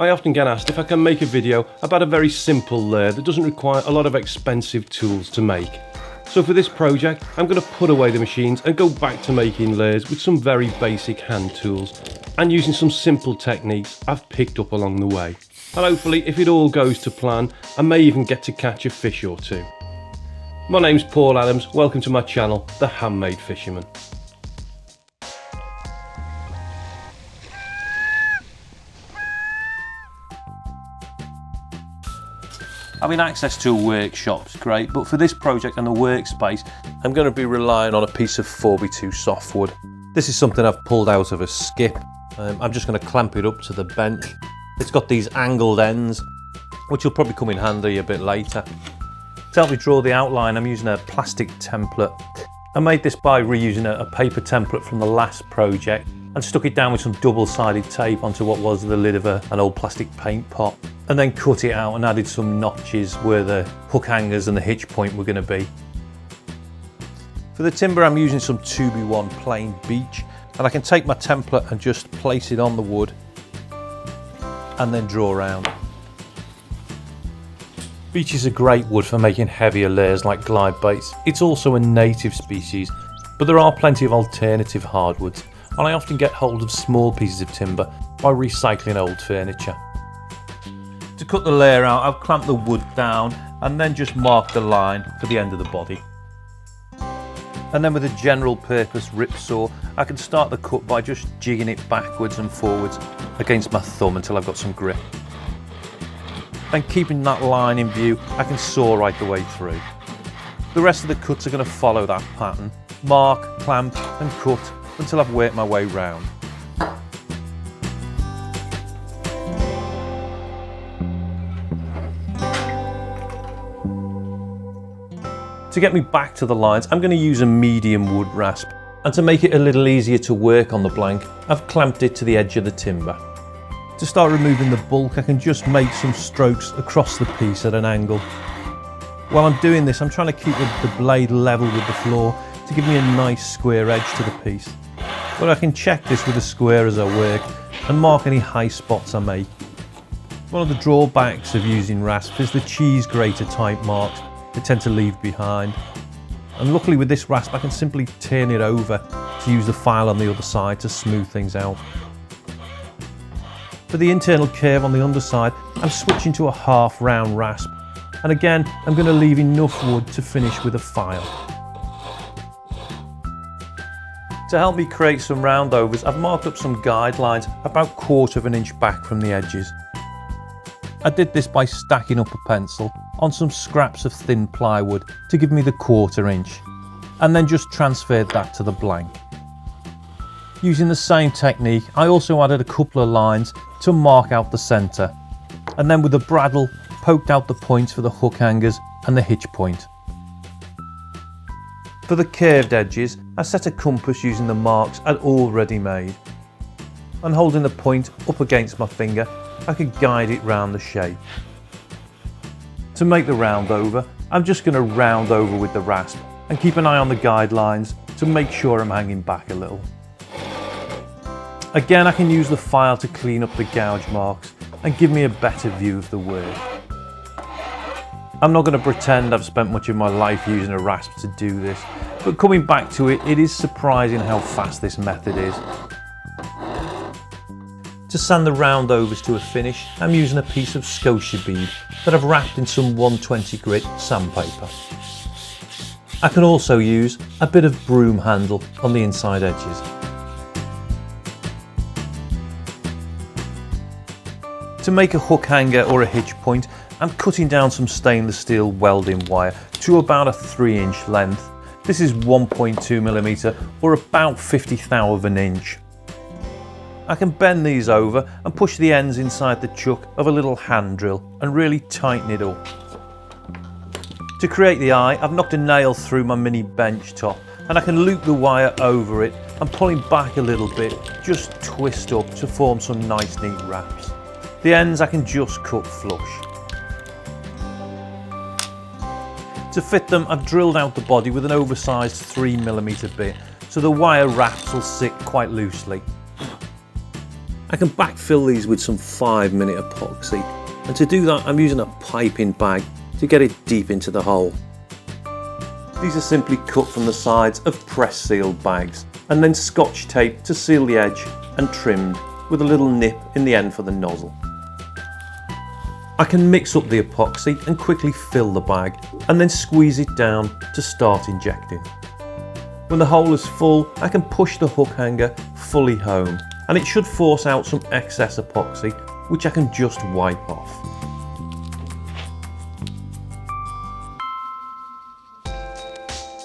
I often get asked if I can make a video about a very simple lathe that doesn't require a lot of expensive tools to make. So for this project, I'm going to put away the machines and go back to making lathes with some very basic hand tools and using some simple techniques I've picked up along the way. And hopefully, if it all goes to plan, I may even get to catch a fish or two. My name's Paul Adams, welcome to my channel, The Handmade Fisherman. Having access to a workshop's great, but for this project and the workspace, I'm going to be relying on a piece of 4x2 softwood. This is something I've pulled out of a skip. I'm just going to clamp it up to the bench. It's got these angled ends, which will probably come in handy a bit later. To help me draw the outline, I'm using a plastic template. I made this by reusing a paper template from the last project and stuck it down with some double-sided tape onto what was the lid of an old plastic paint pot, and then cut it out and added some notches where the hook hangers and the hitch point were going to be. For the timber, I'm using some 2x1 plain beech, and I can take my template and just place it on the wood and then draw around. Beech is a great wood for making heavier layers like glide baits. It's also a native species, but there are plenty of alternative hardwoods, and I often get hold of small pieces of timber by recycling old furniture. To cut the layer out, I've clamped the wood down and then just marked the line for the end of the body. And then with a general purpose rip saw, I can start the cut by just jigging it backwards and forwards against my thumb until I've got some grip. Then keeping that line in view, I can saw right the way through. The rest of the cuts are going to follow that pattern. Mark, clamp and cut until I've worked my way round. To get me back to the lines, I'm going to use a medium wood rasp, and to make it a little easier to work on the blank, I've clamped it to the edge of the timber. To start removing the bulk, I can just make some strokes across the piece at an angle. While I'm doing this, I'm trying to keep the blade level with the floor to give me a nice square edge to the piece. But I can check this with a square as I work and mark any high spots I make. One of the drawbacks of using rasp is the cheese grater type marks they tend to leave behind. And luckily with this rasp I can simply turn it over to use the file on the other side to smooth things out. For the internal curve on the underside, I'm switching to a half round rasp, and again I'm going to leave enough wood to finish with a file. To help me create some roundovers, I've marked up some guidelines about 1/4 of an inch back from the edges. I did this by stacking up a pencil on some scraps of thin plywood to give me the 1/4 inch, and then just transferred that to the blank. Using the same technique, I also added a couple of lines to mark out the centre, and then with a bradawl poked out the points for the hook hangers and the hitch point. For the curved edges, I set a compass using the marks I'd already made, and holding the point up against my finger, I could guide it round the shape. To make the round over, I'm just going to round over with the rasp and keep an eye on the guidelines to make sure I'm hanging back a little. Again, I can use the file to clean up the gouge marks and give me a better view of the work. I'm not going to pretend I've spent much of my life using a rasp to do this, but coming back to it, it is surprising how fast this method is. To sand the roundovers to a finish, I'm using a piece of scotia bead that I've wrapped in some 120 grit sandpaper. I can also use a bit of broom handle on the inside edges. To make a hook hanger or a hitch point, I'm cutting down some stainless steel welding wire to about a 3-inch length. This is 1.2mm or about 1/50th of an inch. I can bend these over and push the ends inside the chuck of a little hand drill and really tighten it up. To create the eye, I've knocked a nail through my mini bench top, and I can loop the wire over it and pulling back a little bit, just twist up to form some nice neat wraps. The ends I can just cut flush. To fit them, I've drilled out the body with an oversized 3mm bit, so the wire wraps will sit quite loosely. I can backfill these with some 5-minute epoxy, and to do that I'm using a piping bag to get it deep into the hole. These are simply cut from the sides of press sealed bags and then scotch taped to seal the edge and trimmed with a little nip in the end for the nozzle. I can mix up the epoxy and quickly fill the bag and then squeeze it down to start injecting. When the hole is full, I can push the hook hanger fully home and it should force out some excess epoxy, which I can just wipe off.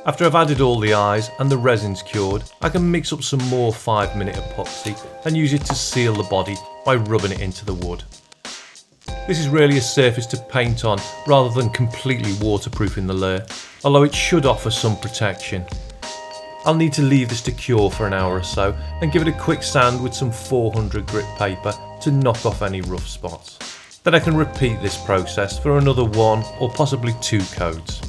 After I've added all the eyes and the resin's cured, I can mix up some more 5-minute epoxy and use it to seal the body by rubbing it into the wood. This is really a surface to paint on rather than completely waterproofing the layer, although it should offer some protection. I'll need to leave this to cure for an hour or so and give it a quick sand with some 400 grit paper to knock off any rough spots. Then I can repeat this process for another 1 or possibly 2 coats.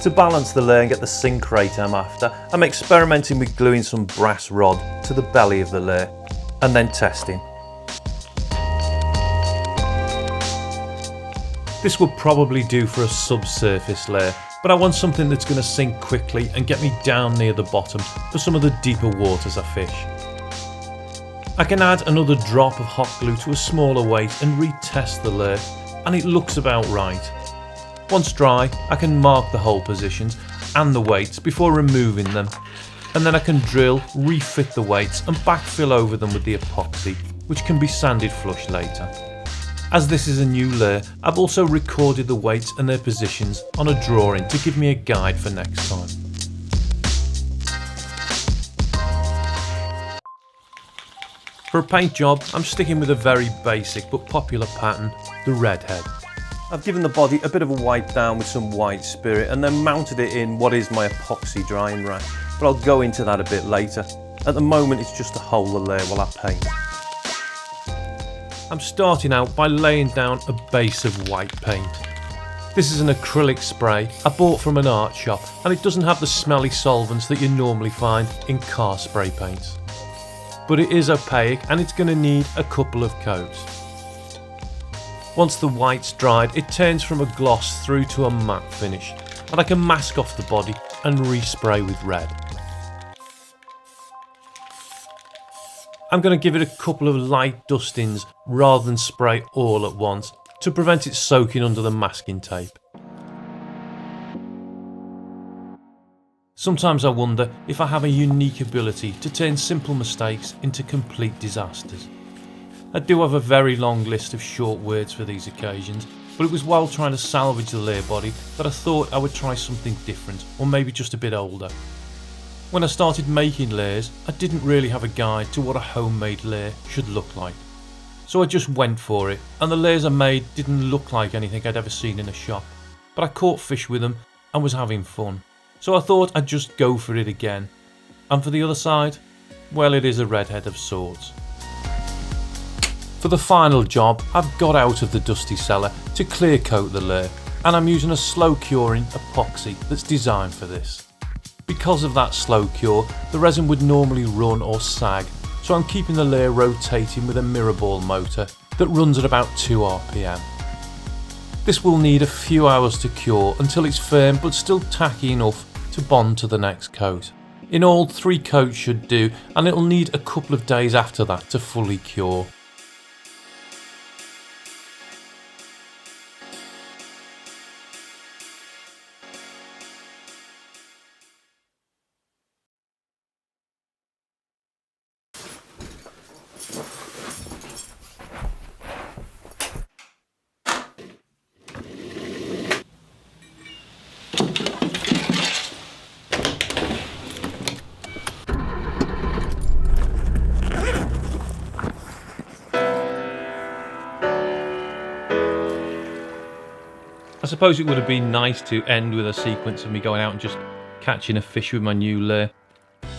To balance the layer and get the sink rate I'm after, I'm experimenting with gluing some brass rod to the belly of the layer and then testing. This would probably do for a subsurface layer, but I want something that's going to sink quickly and get me down near the bottom for some of the deeper waters I fish. I can add another drop of hot glue to a smaller weight and retest the layer, and it looks about right. Once dry, I can mark the hole positions and the weights before removing them, and then I can drill, refit the weights and backfill over them with the epoxy, which can be sanded flush later. As this is a new layer, I've also recorded the weights and their positions on a drawing to give me a guide for next time. For a paint job, I'm sticking with a very basic but popular pattern, the redhead. I've given the body a bit of a wipe down with some white spirit and then mounted it in what is my epoxy drying rack, but I'll go into that a bit later. At the moment it's just to hold the layer while I paint. I'm starting out by laying down a base of white paint. This is an acrylic spray I bought from an art shop, and it doesn't have the smelly solvents that you normally find in car spray paints. But it is opaque and it's going to need a couple of coats. Once the white's dried, it turns from a gloss through to a matte finish, and I can mask off the body and respray with red. I'm going to give it a couple of light dustings rather than spray all at once to prevent it soaking under the masking tape. Sometimes I wonder if I have a unique ability to turn simple mistakes into complete disasters. I do have a very long list of short words for these occasions, but it was while trying to salvage the layer body that I thought I would try something different, or maybe just a bit older. When I started making layers, I didn't really have a guide to what a homemade layer should look like. So I just went for it, and the layers I made didn't look like anything I'd ever seen in a shop, but I caught fish with them and was having fun. So I thought I'd just go for it again. And for the other side, well, it is a redhead of sorts. For the final job, I've got out of the dusty cellar to clear coat the layer, and I'm using a slow curing epoxy that's designed for this. Because of that slow cure, the resin would normally run or sag, so I'm keeping the layer rotating with a mirror ball motor that runs at about 2 RPM. This will need a few hours to cure until it's firm but still tacky enough to bond to the next coat. In all, 3 coats should do, and it'll need a couple of days after that to fully cure. I suppose it would have been nice to end with a sequence of me going out and just catching a fish with my new lure.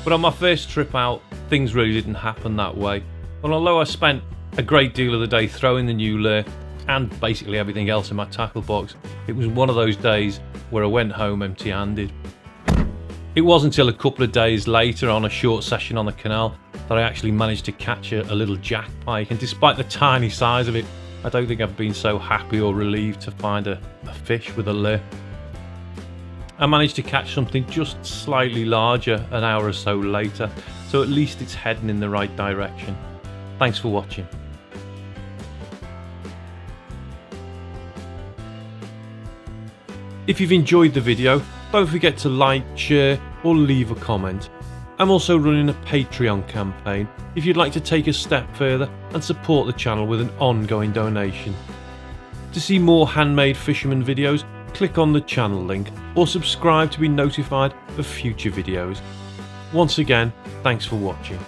But on my first trip out, things really didn't happen that way. And although I spent a great deal of the day throwing the new lure and basically everything else in my tackle box, it was one of those days where I went home empty-handed. It wasn't until a couple of days later on a short session on the canal that I actually managed to catch a little jack pike, and despite the tiny size of it, I don't think I've been so happy or relieved to find a fish with a lure. I managed to catch something just slightly larger an hour or so later, so at least it's heading in the right direction. Thanks for watching. If you've enjoyed the video, don't forget to like, share or leave a comment. I'm also running a Patreon campaign if you'd like to take a step further and support the channel with an ongoing donation. To see more handmade fisherman videos, click on the channel link or subscribe to be notified of future videos. Once again, thanks for watching.